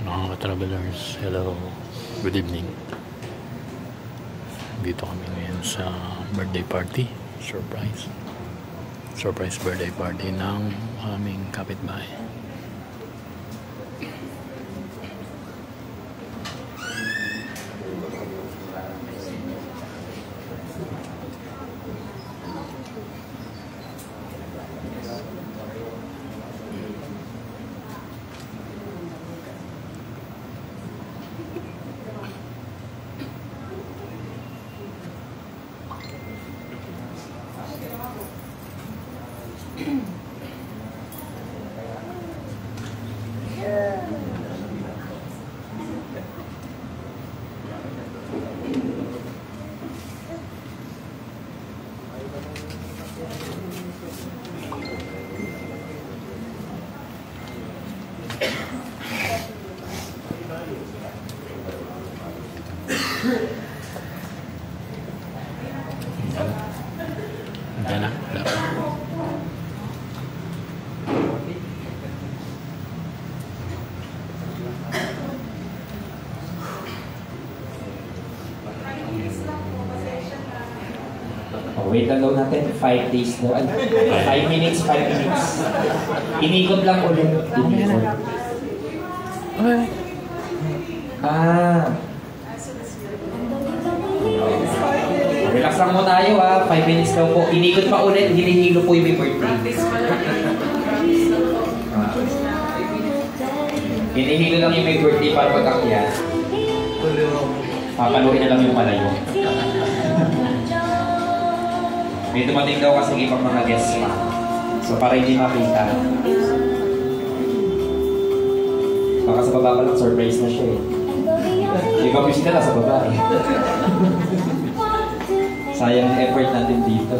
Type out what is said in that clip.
Mga travelers, hello, good evening. Dito kami ngayon sa birthday party, surprise birthday party ng aming kapitbahay. Wait lang daw natin, 5 days daw. 5 minutes, 5 minutes. Inikot lang ulit. Inikot. Relax lang mo tayo ha. 5 minutes daw po. Inikot pa ulit. Hinihilo po yung birthday. Hinihilo lang yung birthday para pagkakya. Papaluin na lang yung malayo. May dumating daw kasi ibang mga guests pa. So para hindi makita. Baka sa baba pa lang surprise na siya eh. Ibang bisita na sa baba eh. Sayang effort natin dito.